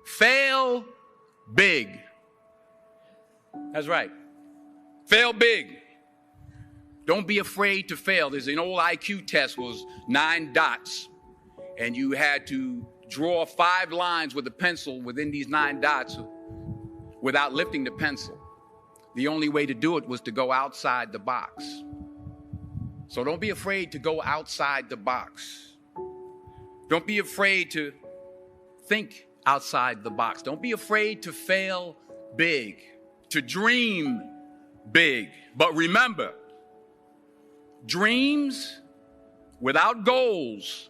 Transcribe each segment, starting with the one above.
Fail big. That's right. Fail big. Don't be afraid to fail. There's an old IQ test, was 9 dots, and you had to draw 5 lines with a pencil within these 9 dots without lifting the pencil. The only way to do it was to go outside the box. So don't be afraid to go outside the box. Don't be afraid to think outside the box. Don't be afraid to fail big, to dream big. But remember, dreams without goals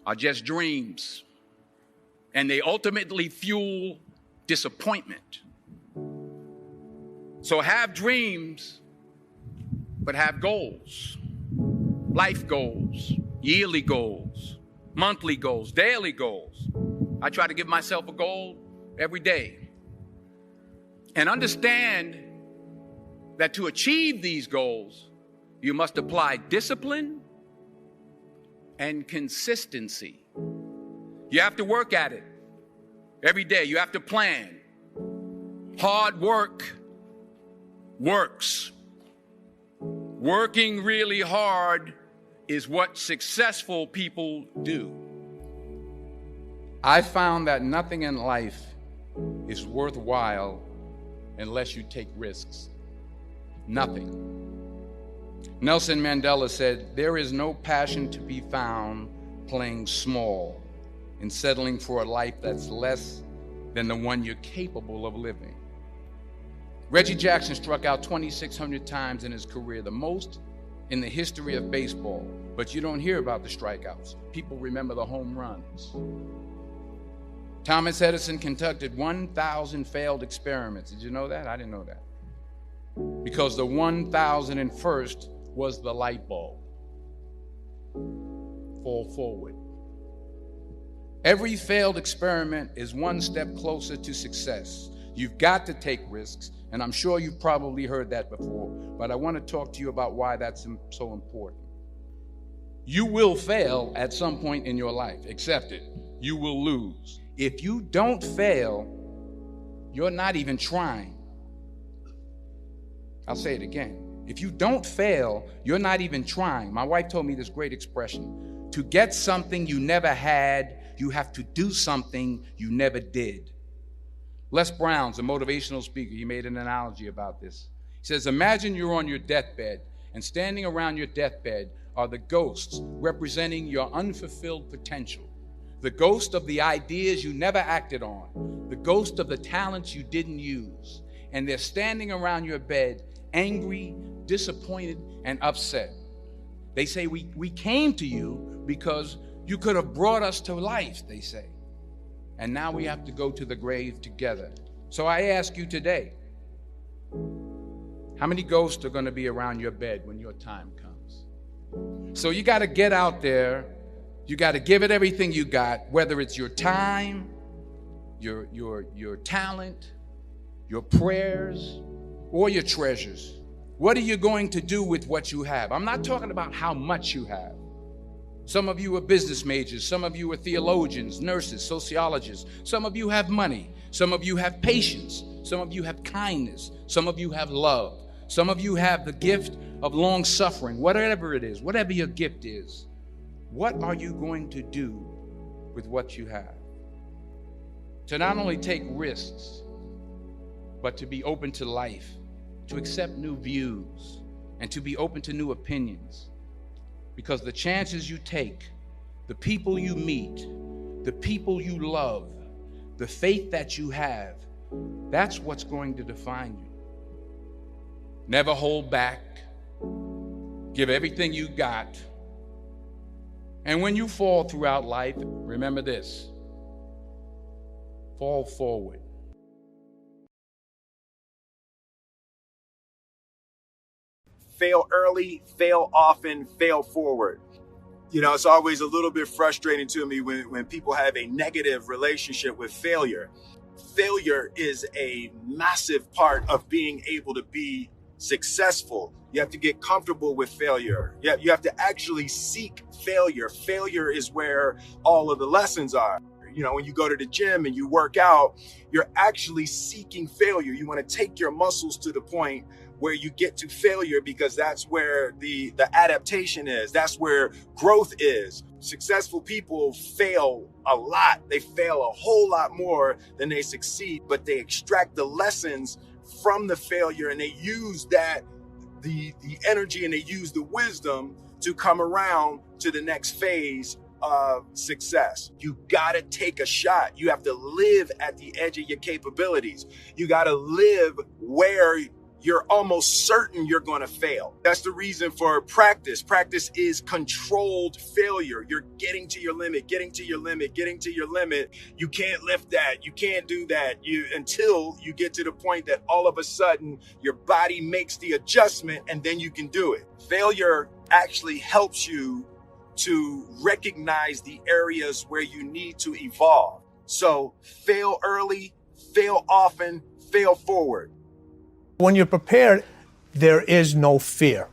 are just dreams, and they ultimately fuel disappointment. So have dreams, but have goals. Life goals, yearly goals, monthly goals, daily goals. I try to give myself a goal every day. And understand that to achieve these goals, you must apply discipline and consistency. You have to work at it every day. You have to plan. Hard work works. Working really hard is what successful people do. I found that nothing in life is worthwhile unless you take risks. Nothing. Nelson Mandela said, "There is no passion to be found playing small and settling for a life that's less than the one you're capable of living." Reggie Jackson struck out 2,600 times in his career, the most in the history of baseball. But you don't hear about the strikeouts. People remember the home runs. Thomas Edison conducted 1,000 failed experiments. Did you know that? I didn't know that. Because the 1,001st was the light bulb. Fall forward. Every failed experiment is one step closer to success. You've got to take risks, and I'm sure you've probably heard that before, but I want to talk to you about why that's so important. You will fail at some point in your life. Accept it. You will lose. If you don't fail, you're not even trying. I'll say it again. If you don't fail, you're not even trying. My wife told me this great expression. To get something you never had, you have to do something you never did. Les Brown's a motivational speaker. He made an analogy about this. He says, imagine you're on your deathbed, and standing around your deathbed are the ghosts representing your unfulfilled potential. The ghost of the ideas you never acted on. The ghost of the talents you didn't use. And they're standing around your bed, angry, disappointed, and upset. They say, we came to you because you could have brought us to life, they say. And now we have to go to the grave together. So I ask you today, how many ghosts are going to be around your bed when your time comes? So you got to get out there. You got to give it everything you got, whether it's your time, your talent, your prayers, or your treasures. What are you going to do with what you have? I'm not talking about how much you have. Some of you are business majors. Some of you are theologians, nurses, sociologists. Some of you have money. Some of you have patience. Some of you have kindness. Some of you have love. Some of you have the gift of long suffering. Whatever it is, whatever your gift is, what are you going to do with what you have? To not only take risks, but to be open to life, to accept new views, and to be open to new opinions. Because the chances you take, the people you meet, the people you love, the faith that you have, that's what's going to define you. Never hold back. Give everything you got. And when you fall throughout life, remember this: fall forward. Fail early, fail often, fail forward. You know, it's always a little bit frustrating to me when people have a negative relationship with failure. Failure is a massive part of being able to be successful. You have to get comfortable with failure. You have to actually seek failure. Failure is where all of the lessons are. when you go to the gym and you work out, you're actually seeking failure. You want to take your muscles to the point where you get to failure, because that's where the adaptation is. That's where growth is. Successful people fail a lot. They fail a whole lot more than they succeed, but they extract the lessons from the failure, and they use that, the energy, and they use the wisdom to come around to the next phase of success. You gotta take a shot. You have to live at the edge of your capabilities. You gotta live where you're almost certain you're going to fail. That's the reason for practice. Practice is controlled failure. You're getting to your limit, getting to your limit, getting to your limit. You can't lift that. You can't do that. Until you get to the point that all of a sudden your body makes the adjustment, and then you can do it. Failure actually helps you to recognize the areas where you need to evolve. So fail early, fail often, fail forward. When you're prepared, there is no fear.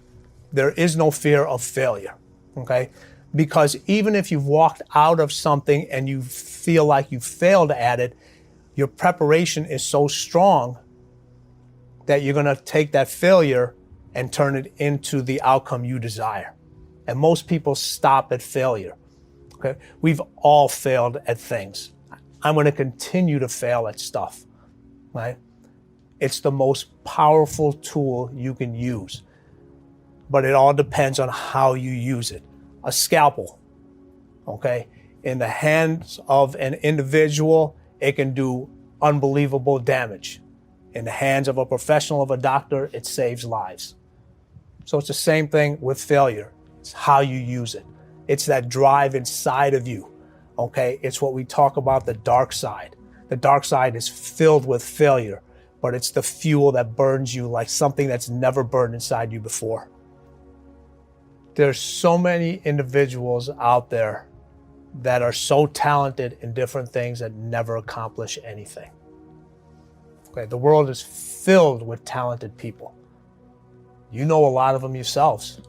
There is no fear of failure, okay? Because even if you've walked out of something and you feel like you failed at it, your preparation is so strong that you're gonna take that failure and turn it into the outcome you desire. And most people stop at failure, okay? We've all failed at things. I'm gonna continue to fail at stuff, right? It's the most powerful tool you can use, but it all depends on how you use it. A scalpel, okay? In the hands of an individual, it can do unbelievable damage. In the hands of a professional, of a doctor, it saves lives. So it's the same thing with failure. It's how you use it. It's that drive inside of you, okay? It's what we talk about, the dark side. The dark side is filled with failure, but it's the fuel that burns you like something that's never burned inside you before. There's so many individuals out there that are so talented in different things that never accomplish anything. Okay, the world is filled with talented people. You know a lot of them yourselves,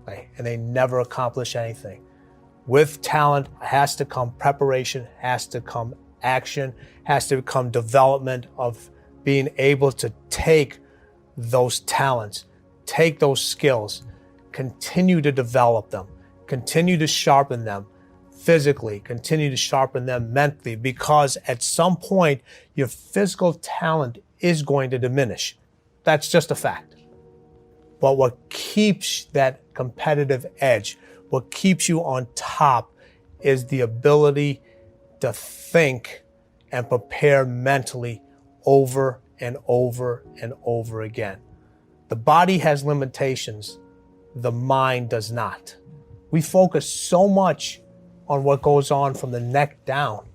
okay, and they never accomplish anything. With talent has to come preparation, has to come action, has to come development of being able to take those talents, take those skills, continue to develop them, continue to sharpen them physically, continue to sharpen them mentally, because at some point your physical talent is going to diminish. That's just a fact. But what keeps that competitive edge, what keeps you on top, is the ability to think and prepare mentally over and over and over again. The body has limitations, the mind does not. We focus so much on what goes on from the neck down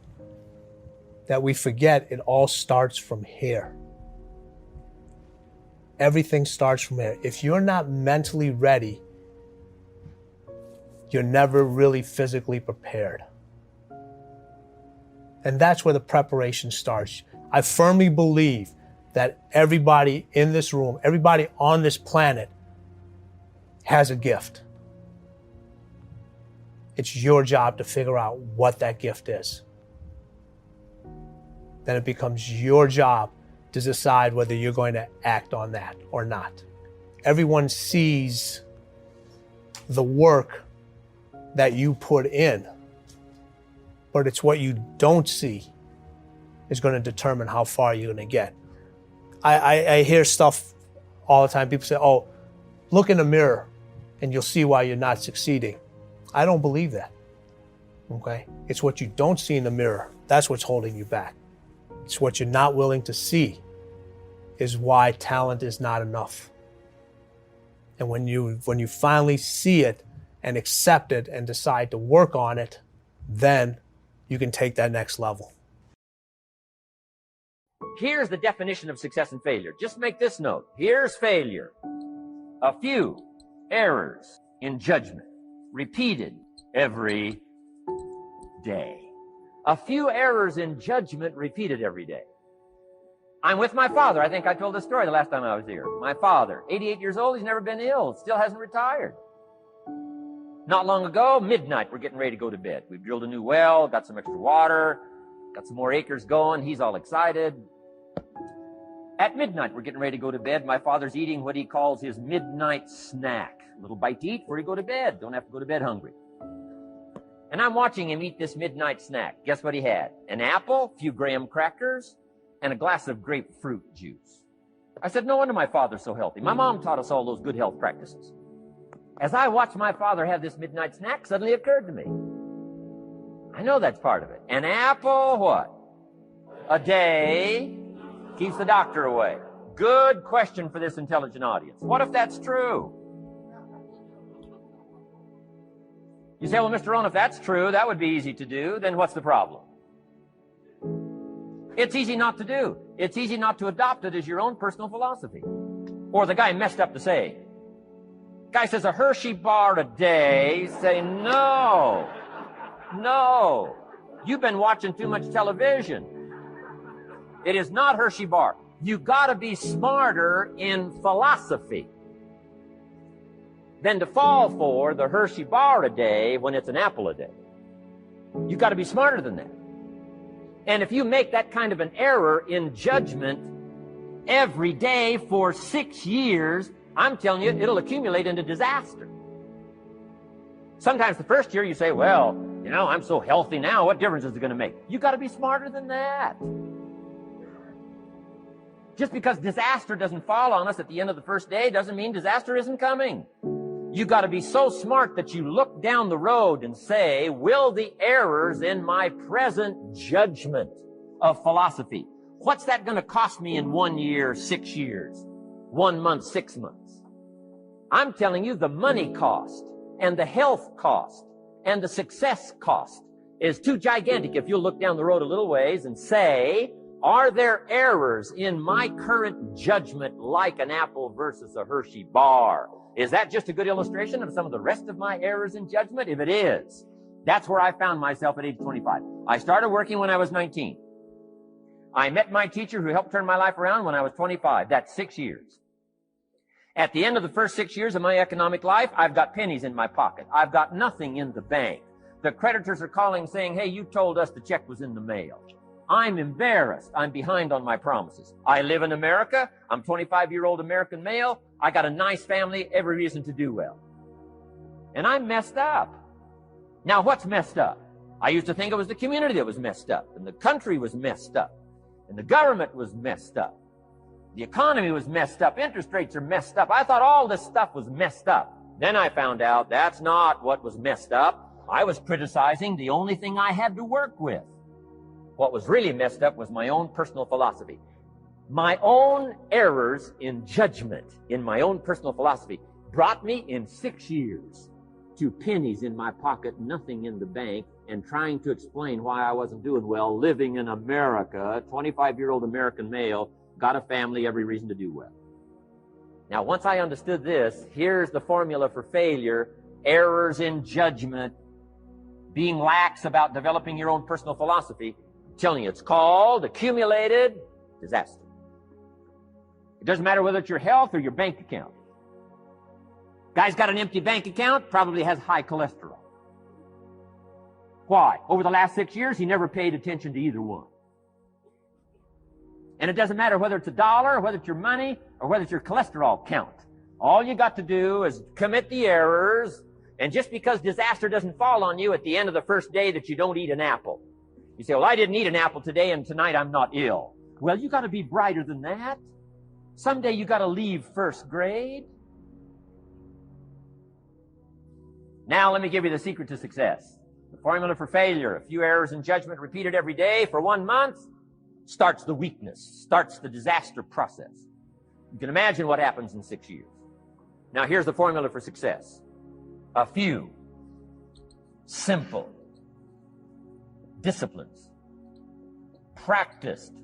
that we forget it all starts from here. Everything starts from here. If you're not mentally ready, you're never really physically prepared. And that's where the preparation starts. I firmly believe that everybody in this room, everybody on this planet has a gift. It's your job to figure out what that gift is. Then it becomes your job to decide whether you're going to act on that or not. Everyone sees the work that you put in, but it's what you don't see is going to determine how far you're going to get. I hear stuff all the time. People say, oh, look in the mirror and you'll see why you're not succeeding. I don't believe that, okay? It's what you don't see in the mirror. That's what's holding you back. It's what you're not willing to see is why talent is not enough. And when you finally see it and accept it and decide to work on it, then you can take that next level. Here's the definition of success and failure. Just make this note. Here's failure. A few errors in judgment, repeated every day. A few errors in judgment repeated every day. I'm with my father. I think I told this story the last time I was here. My father, 88 years old, he's never been ill, still hasn't retired. Not long ago, midnight, we're getting ready to go to bed. We've drilled a new well, got some extra water, got some more acres going. He's all excited. At midnight, we're getting ready to go to bed. My father's eating what he calls his midnight snack. A little bite to eat before you go to bed. Don't have to go to bed hungry. And I'm watching him eat this midnight snack. Guess what he had? An apple, a few graham crackers, and a glass of grapefruit juice. I said, no wonder my father's so healthy. My mom taught us all those good health practices. As I watched my father have this midnight snack, suddenly occurred to me. I know that's part of it. An apple, what? A day keeps the doctor away. Good question for this intelligent audience. What if that's true? You say, well, Mr. Rohn, if that's true, that would be easy to do. Then what's the problem? It's easy not to do. It's easy not to adopt it as your own personal philosophy. Or the guy messed up the saying. Guy says a Hershey bar a day. Say, no. No. You've been watching too much television. It is not Hershey bar. You got to be smarter in philosophy than to fall for the Hershey bar a day when it's an apple a day. You got to be smarter than that. And if you make that kind of an error in judgment every day for 6 years, I'm telling you, it'll accumulate into disaster. Sometimes the first year you say, well, you know, I'm so healthy now, what difference is it going to make? You got to be smarter than that. Just because disaster doesn't fall on us at the end of the first day doesn't mean disaster isn't coming. You got to be so smart that you look down the road and say, will the errors in my present judgment of philosophy, what's that going to cost me in 1 year, 6 years, 1 month, 6 months? I'm telling you the money cost and the health cost and the success cost is too gigantic if you'll look down the road a little ways and say, are there errors in my current judgment like an apple versus a Hershey bar? Is that just a good illustration of some of the rest of my errors in judgment? If it is, that's where I found myself at age 25. I started working when I was 19. I met my teacher who helped turn my life around when I was 25. That's 6 years. At the end of the first 6 years of my economic life, I've got pennies in my pocket. I've got nothing in the bank. The creditors are calling saying, hey, you told us the check was in the mail. I'm embarrassed. I'm behind on my promises. I live in America. I'm 25-year-old American male. I got a nice family, every reason to do well. And I'm messed up. Now, what's messed up? I used to think it was the community that was messed up, and the country was messed up, and the government was messed up. The economy was messed up. Interest rates are messed up. I thought all this stuff was messed up. Then I found out that's not what was messed up. I was criticizing the only thing I had to work with. What was really messed up was my own personal philosophy. My own errors in judgment in my own personal philosophy brought me in 6 years to pennies in my pocket, nothing in the bank, and trying to explain why I wasn't doing well living in America, 25-year-old American male, got a family, every reason to do well. Now, once I understood this, here's the formula for failure: errors in judgment, being lax about developing your own personal philosophy. I'm telling you, it's called accumulated disaster. It doesn't matter whether it's your health or your bank account. Guy's got an empty bank account, probably has high cholesterol. Why? Over the last 6 years, he never paid attention to either one. And it doesn't matter whether it's a dollar, or whether it's your money, or whether it's your cholesterol count. All you got to do is commit the errors, and just because disaster doesn't fall on you at the end of the first day that you don't eat an apple. You say, well, I didn't eat an apple today, and tonight I'm not ill. Well, you got to be brighter than that. Someday you got to leave first grade. Now let me give you the secret to success. The formula for failure: a few errors in judgment repeated every day for 1 month starts the weakness, starts the disaster process. You can imagine what happens in 6 years. Now here's the formula for success: a few simple disciplines practiced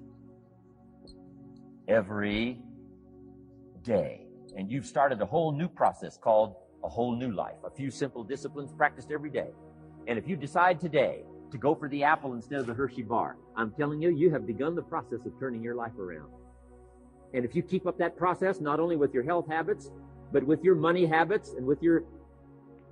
every day. And you've started a whole new process called a whole new life. A few simple disciplines practiced every day. And if you decide today to go for the apple instead of the Hershey bar, I'm telling you, you have begun the process of turning your life around. And if you keep up that process, not only with your health habits, but with your money habits and with your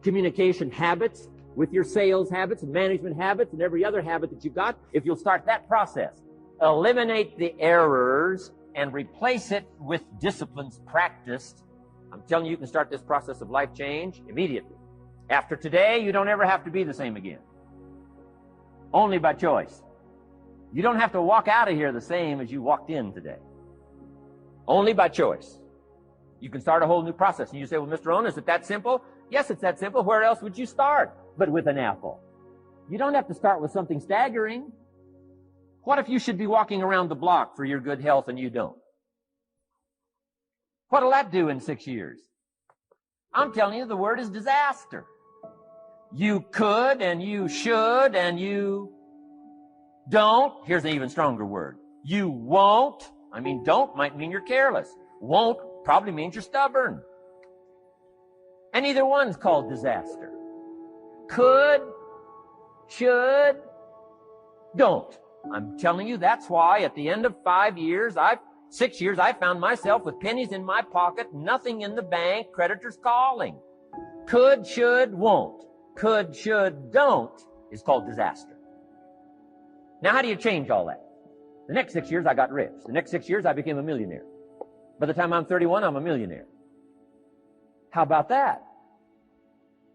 communication habits, with your sales habits and management habits and every other habit that you got, if you'll start that process, eliminate the errors and replace it with disciplines practiced, I'm telling you, you can start this process of life change immediately. After today, you don't ever have to be the same again. Only by choice. You don't have to walk out of here the same as you walked in today. Only by choice. You can start a whole new process. And you say, well, Mr. Rohn, is it that simple? Yes, it's that simple. Where else would you start but with an apple? You don't have to start with something staggering. What if you should be walking around the block for your good health and you don't? What'll that do in 6 years? I'm telling you, the word is disaster. You could and you should and you don't. Here's an even stronger word. You won't. I mean, don't might mean you're careless. Won't probably means you're stubborn. And either one's called disaster. Could, should, don't. I'm telling you, that's why at the end of 6 years, I found myself with pennies in my pocket, nothing in the bank, creditors calling. Could, should, won't. Could, should, don't is called disaster. Now, how do you change all that? The next 6 years, I got rich. The next 6 years, I became a millionaire. By the time I'm 31, I'm a millionaire. How about that?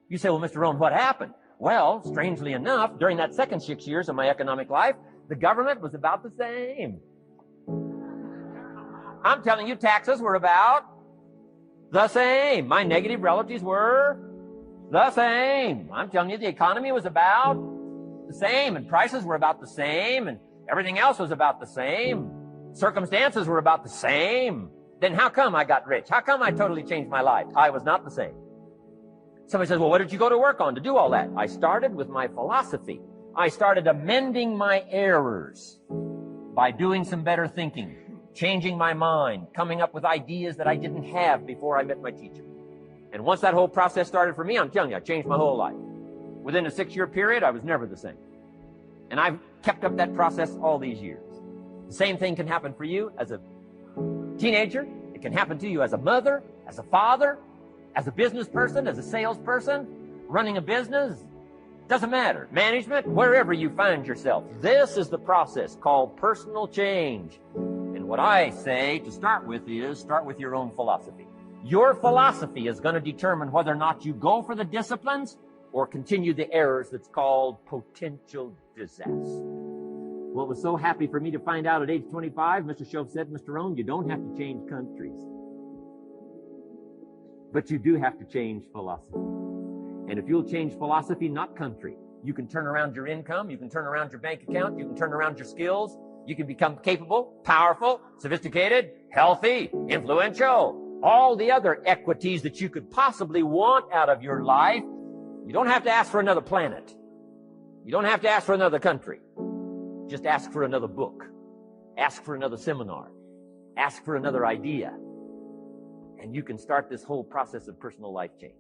You say, well, Mr. Rohn, what happened? Well, strangely enough, during that second 6 years of my economic life, the government was about the same. I'm telling you, taxes were about the same. My negative relatives were the same. I'm telling you, the economy was about the same, and prices were about the same, and everything else was about the same. Circumstances were about the same. Then how come I got rich? How come I totally changed my life? I was not the same. Somebody says, well, what did you go to work on to do all that? I started with my philosophy. I started amending my errors by doing some better thinking, changing my mind, coming up with ideas that I didn't have before I met my teacher. And once that whole process started for me, I'm telling you, I changed my whole life. Within a 6-year period, I was never the same. And I've kept up that process all these years. The same thing can happen for you as a teenager. It can happen to you as a mother, as a father, as a business person, as a salesperson, running a business. Doesn't matter. Management, wherever you find yourself. This is the process called personal change. And what I say to start with is start with your own philosophy. Your philosophy is going to determine whether or not you go for the disciplines or continue the errors that's called potential disaster. Well, it was so happy for me to find out at age 25, Mr. Shove said, Mr. Rohn, you don't have to change countries. But you do have to change philosophy. And if you'll change philosophy, not country, you can turn around your income, you can turn around your bank account, you can turn around your skills, you can become capable, powerful, sophisticated, healthy, influential, all the other equities that you could possibly want out of your life. You don't have to ask for another planet. You don't have to ask for another country. Just ask for another book. Ask for another seminar. Ask for another idea. And you can start this whole process of personal life change.